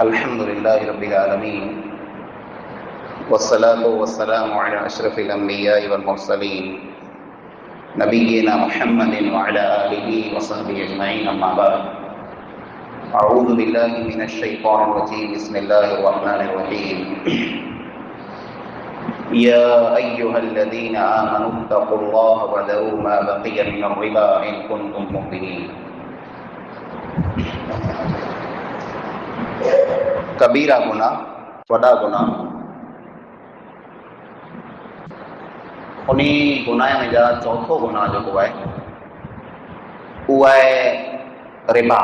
الحمد لله رب العالمين والصلاة والسلام على أشرف الأنبياء والمرسلين نبينا محمد وعلى آله وصحبه أجمعين أما بعد أعوذ بالله من الشيطان الرجيم بسم الله الرحمن الرحيم يا أيها الذين آمنوا اتقوا الله وذروا ما بقي من الربا إن كنتم مؤمنين کبیرہ گناہ وڈا گناہ انہی گناہ میں جا چوتھو گناہ جو ہے وہ ہے ربا،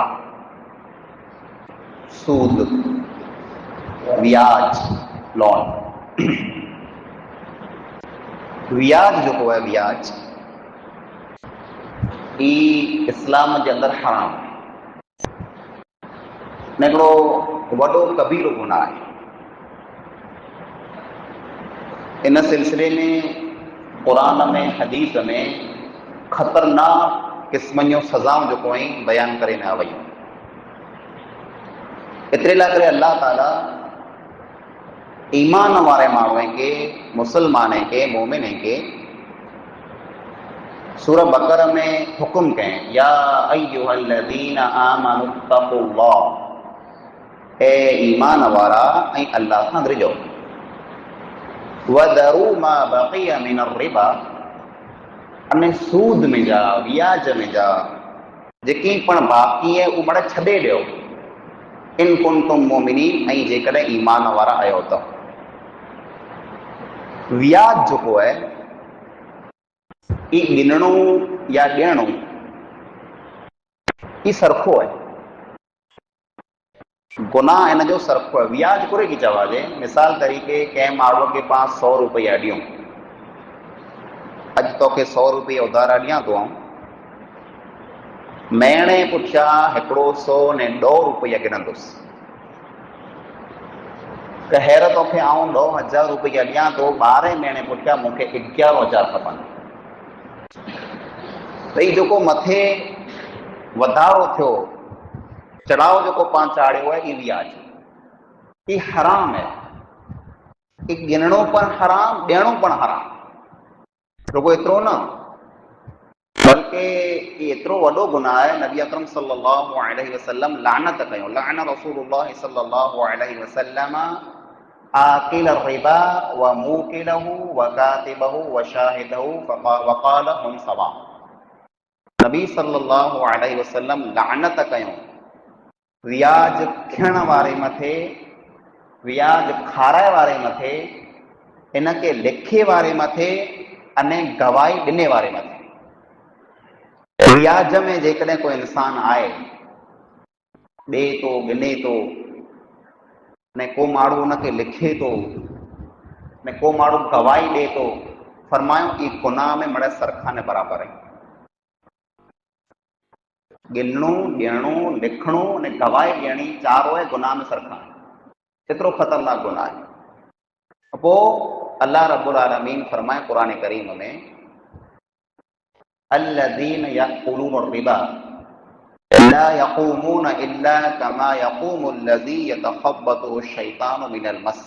سود، بیاج، لون۔ بیاج جو ہے بیاج ای اسلام کے اندر حرام نکڑو وڈو کبیرو گناہ ہے۔ ان سلسلے میں قرآن میں حدیث میں خطرناک قسم جو سزاؤں جو کوئی بیان کرے نہ وئی اترے لا کرے اللہ تعالیٰ ایمان والے ماण्हुनि کے مسلمانیں کے مومنیں کے سورہ بقرہ میں حکم کہیں یا ایھا الذین آمنوا اتقوا اللہ، اے ایمان وارا ای اللہ کھان ڈرجو، وذروا ما بقی من الربا، ان سود میں جا بیاج میں جا جکی پن باقی ہے وہ مڑ چھڈے ڈیو، ان کنتم مومنین ای جے کڈے ایمان وارا آیو تو۔ بیاج جو ہے ای گننو یا ڈیणو ای سرخو ہے، گناہ ان جو سرخو ہے۔ بیاج کرے کی چوا جے مثال طریقے کہ ماڑو کے پاس 100 روپیہ ڈیوں، اج تو کے 100 روپیہ ادھارا ڈیاں تو مہینے پچھا ہکڑو 100 نے 2 روپیہ گنندس کہ حیرت کے آؤں 2000 روپیہ ڈیاں تو 12 مہینے پچھا مجھے 11,000 کھپن۔ تو یہ جو متھے ودھارو تھو چڑھاؤ جو پان چاڑیو ہے یہ بیاج، یہ حرام ہے۔ یہ گننو پر حرام، ڈیڑو پر حرام، رگو اترو نہ بلکہ یہ اترو وڈو گناہ ہے۔ نبی اکرم صلی اللہ علیہ وسلم لعنت کیوں، لعن رسول اللہ صلی اللہ علیہ وسلم آکل الربا وموکلہ وکاتبہ وشاہدہ وقال ہم سواء۔ نبی صلی اللہ علیہ وسلم لعنت کیوں بیاج کھیण وارے متھے، بیاج کھارائے وارے متھے، ان کے لکھے وارے متھے، انے گواہی ڈنے وارے متھے۔ بیاج میں جیکڈیں کوئی انسان آئے ڈے تو گنے تو نے کو ماڑو ان کے لکھے تو نے کو ماڑو گواہی ڈے تو فرمایوں کہ گناہ میں مڑے سرخانے برابر ہے۔ گننو ڈیڑو لکھنو نے گواہی ڈیڑی چاروں ہے گناہ میں سرخان، اترو خطرناک گناہ ہے۔ اپو اللہ رب العالمین فرمائے قرآن کریم میں الذین یأکلون الربا لا یقومون الا کما یقوم الذی یتخبطہ الشیطان من المس۔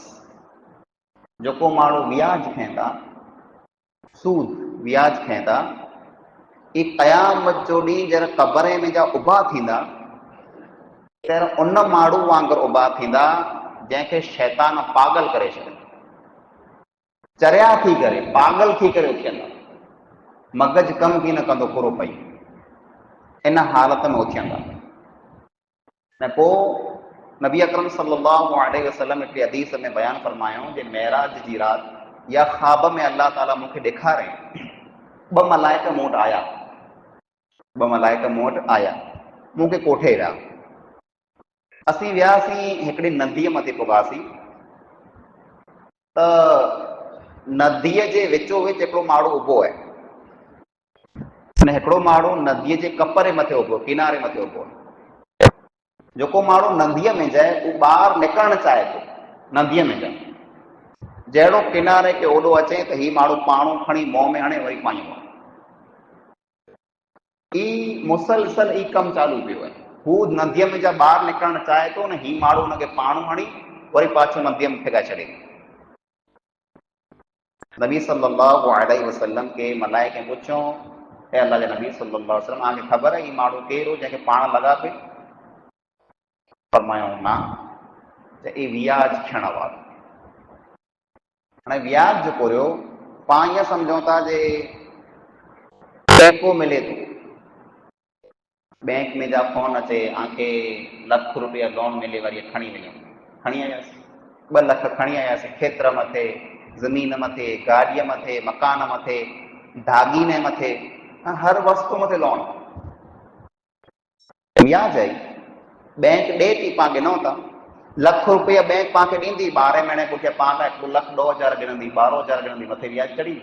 جو کو ماڑو بیاج کھیندا، سود بیاج کھیندا، ایک قیامت جو ڈی جر قبرے میں جا ابا تھیندا تیر ان ماڑو وانگر ابا تھیندا جن کے شیطان پاگل کرے چھڑے، چریا تھی کرے، پاگل تھی کرے اٹھیندا، مغج کم کی نہ کندو پورو پئی، ان حالت میں اٹھیندا۔ نے پو نبی اکرم صلی اللہ علیہ وسلم ایک حدیث میں بیان فرمایوں جے معراج جی رات یا خواب میں اللہ تعالیٰ مجھے ॾेखारे ب ملائکہ موٹ آیا، ب ملائکہ موٹ آیا مجھے کوٹھے رہا، اسی ویاسی ہکڑی ندی متے پگاسی تو ندی کے وچو وچ ہکڑو ماڑو ابو ہے، ہکڑو ماڑو ندی کے کپرے متے ابو، کنارے متے ابو، جو کو ماڑو ندی میں جائے وہ باہر نکلنا چاہے تو ندی میں جائے جہڑو کنارے کے اوڈو اچے تو ہی ماڑو پانو کھڑی منہ میں ہنے وری پائیں۔ ای مسلسل ای کم چالو پیو ہے۔ हू नदीअ में जा ॿाहिरि निकिरणु चाहे थो न, ही माण्हू हुनखे पाण हणी वरी पाछो नदीअ में फिगाए छॾे। नबी सल्लल्लाहु अलैहि वसल्लम खे मलाइके पुछियो, हे अल्लाह जे नबी सल्लल्लाहु अलैहि वसल्लम, तव्हांखे ख़बर आहे ही माण्हू केरु हो जंहिंखे पाण लॻा पई? फरमायो न, त ई वियाज थियण वारो। हाणे वियाज जेको हुयो, पाण ईअं सम्झूं था जे टेको मिले थो, बैंक में जा फोन अचे, आंखे ₹1,00,000 लोन मिले, वरी खणी वञूं, खणी आयासीं 2 लख खणी आयासीं, खेत्र मथे, ज़मीन मथे, गाॾीअ मथे, मकान मथे, दागीने मथे, हर वस्तु मथे लोन। व्याज आई, बैंक ॾे थी, पाण गिनूं था, ₹1,00,000 बैंक पाण खे ॾींदी, 12 महीने पुठियां पाण खां 1,02,000 गिणंदी, 12,000 गिणंदी, मथे व्याज चढ़ी।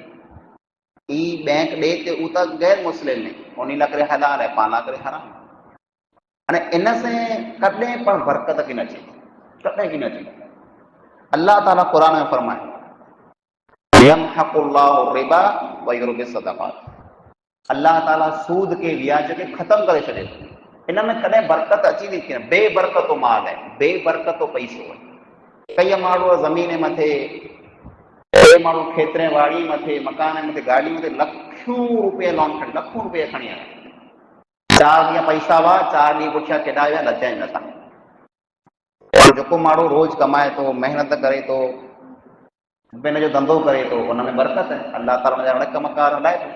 ई बैंक ॾे ते उहो त गैर मुस्लिम में, उन लाइ करे हलाल आहे, पाण लाइ करे हराम। हाणे इन से कॾहिं पण बरकत की न अचे, कॾहिं की न अचे। अल्लाह ताला क़ुरान में फरमाए, यमहक़ुल्लाहु रिबा व युरबि सदक़ात, अल्लाह ताला सूद के व्याज खे ख़तम करे छॾे थो। इन में कॾहिं बरकत अची थी की न? बेबरकतो माल आहे, बेबरकतो पैसो आहे। कई माण्हू ज़मीन मथे, कई माण्हू खेतरे वाड़ी मथे, मकान मथे, गाॾी मथे, ₹1,00,000 लोन खणी, ₹1,00,000 खणी आया। 4 ॾींहं पैसा हुआ, 4 ॾींहं पुठियां केॾा विया, लजाइनि नथा। और जेको माण्हू रोज़ कमाए थो, महिनत करे थो, पंहिंजो धंधो करे थो, उन में बरकत आहे, अल्लाह ताला हुनजा हाणे कमकार हलाए थो।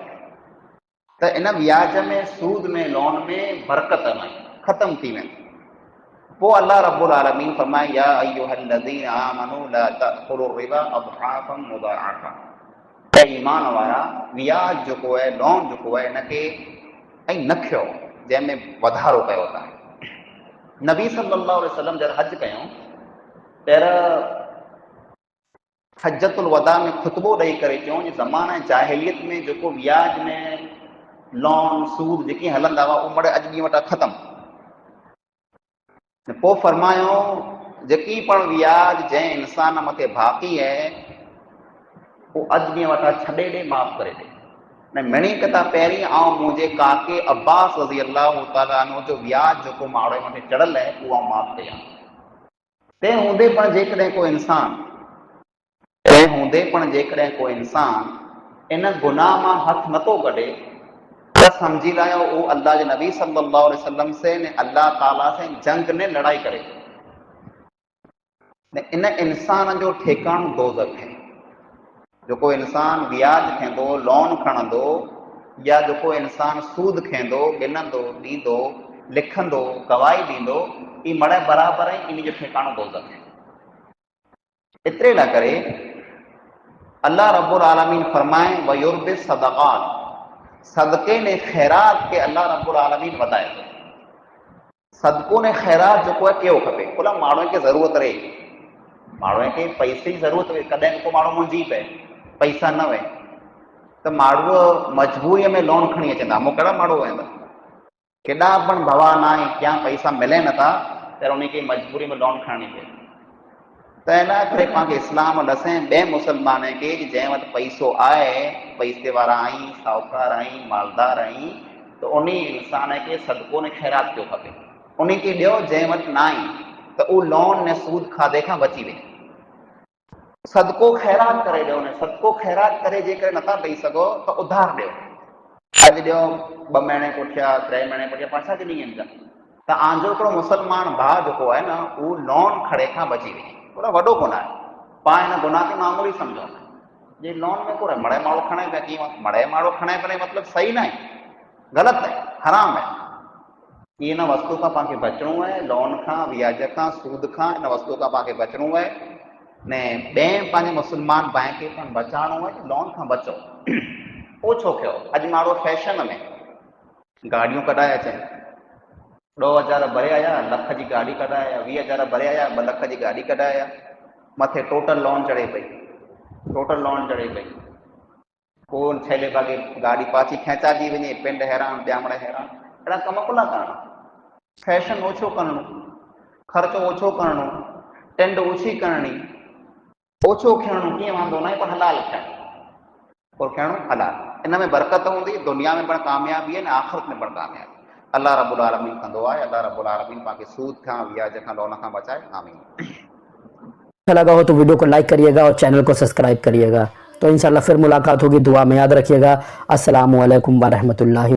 त इन व्याज में, सूद में, लोन में बरकत न ख़तम थी वेंदी। पोइ अल्लाह रब्बुल आलमीन फरमाए, या अय्युहल्लज़ीना आमनू ला तअकुलु रिबा अज़आफ़न मुज़ाअफ़ा, ऐं ईमान वारा, व्याज जेको आहे, लोन जेको आहे, इनखे ऐं न खयो, जंहिंमें वधारो कयो था। नबी सल्लल्लाहु अलैहि वसल्लम जॾहिं हज कयूं, पहिरियों हजतुल वदा में ख़ुतबो ॾेई करे चयूं, ज़माना जाहिलियत में जेको व्याज में लोन, सूद जेके हलंदा हुआ, उहो अॼु ॾींहं वटां ख़तमु। पोइ फरमायो, जेकी पण व्याज जंहिं इंसान मथे बाक़ी आहे, उहो अॼु ॾींहं वटां छॾे ॾे, माफ़ करे ॾे। न मिणी कथा पहिरीं मुंहिंजे काके अब्बास रज़ी अल्लाह ताला अन्हु जो व्याज जेको माण्हू मथे चढ़ियल आहे, उहो माफ़ कयां। तंहिं हूंदे पण जेकॾहिं को इंसान इन गुनाह मां हथ नथो कढे, त समझी लायो वो अल्लाह जे नबी सल्लल्लाहु अलैहि वसल्लम से ने अल्लाह ताला से जंग ने लड़ाई करे। इन इंसान जो ठिकाणो दोज़ख है। जेको इंसान व्याज खींदो, लोन खणंदो, या जेको इंसान सूद खींदो, गिनंदो, ॾींदो, लिखंदो, गवाही ॾींदो, ई मड़े बराबरि आहे, इन जो ठिकाणो दोज़ख है। एतिरे लाइ करे अल्लाह रब्बुल आलमीन फरमाए, व युरबि सदक़ात, सदके ने ख़ैरात के अल्लाह रब्बुल आलमीन वधाए थो। सदको ने ख़ैरात जेको आहे कयो खपे, भला माण्हूअ खे ज़रूरत रहे, माण्हूअ खे पैसे जी ज़रूरत हुजे, कॾहिं को माण्हू मुंझी पए, पैसा न वहे, त माण्हू मजबूरीअ में लोन खणी अचंदा। मूं कहिड़ा माण्हू वेंदा, केॾा पण भवान आहे, क्या पैसा मिले नथा, त उनखे मजबूरी में लोन खणणी पए। त इन करे पाण खे इस्लाम ॾसें ॿिए मुस्लमान खे, जंहिं वटि पैसो आहे, पैसे वारा आहीं, साहूकार आहीं, मालदार आहीं, त उन इंसान खे सदको ने ख़ैरात कयो खपे, उन खे ॾियो। जंहिं वटि न आई, त उहो लोन ने सूद खाधे खां बची वञे, सदको ख़ैरात करे ॾियो। न सदको ख़ैरात करे जेकर नथा ॾेई सघो, त उधार ॾियो। अॼु ॾियो, 2 महीने पुठियां, 3 महीने पुठियां, पाण छा ॾिनी आहिनि। त आंजो हिकिड़ो मुस्लमान भाउ जेको आहे न, उहो लोन खणे खां बची वञे, थोड़ा वॾो गुनाह आहे। पाण हिन गुनाह खे मामूली सम्झो, जे लोन में को मड़े माण्हू खणे पिया, कीअं मड़े माण्हू खणे पियो, मतिलबु सही न आहे, ग़लति आहे, हराम आहे। इन वस्तु खां पाण खे बचणो आहे, लोन खां, व्याज खां, सूद खां, इन वस्तु खां पाण खे बचणो आहे। ने ॿिए पंहिंजे मुस्लमान भाउ खे पण बचाइणो आहे, लोन खां बचो। ओछो कयो। अॼु माण्हू फैशन में गाॾियूं कढाए अचनि, 2,000 भरे आया, लख जी गाॾी कढाए आया, 20,000 भरे आया, 2 लख जी गाॾी कढाए आया, मथे टोटल लोन चढ़े पई, टोटल लोन चढ़े पई। कोन छैले भागे गाॾी पाछी खेचाइजी वञे, पिंड हैरान, ॿियामड़ हैरान। अहिड़ा कम कोन करणा। फैशन ओछो करणो, ख़र्चो ओछो करणो, टेंड ओछी करणी, ओछो खणणो, कीअं वांदो न आहे, पर हलाल खणणो, और खणणो हलाल। इन में बरकत हूंदी, दुनिया में पण कामयाबी आहे, आख़िरत में पण कामयाबी। اللہ رب العالمین کندو ہے، اللہ رب العالمین پاکے سود کھاں ویاج کھاں لون کھاں بچائے، آمین۔ اچھا لگا ہو تو ویڈیو کو لائک کریے گا اور چینل کو سبسکرائب کریے گا۔ تو انشاءاللہ پھر ملاقات ہوگی، دعا میں یاد رکھیے گا۔ السلام علیکم ورحمۃ اللہ۔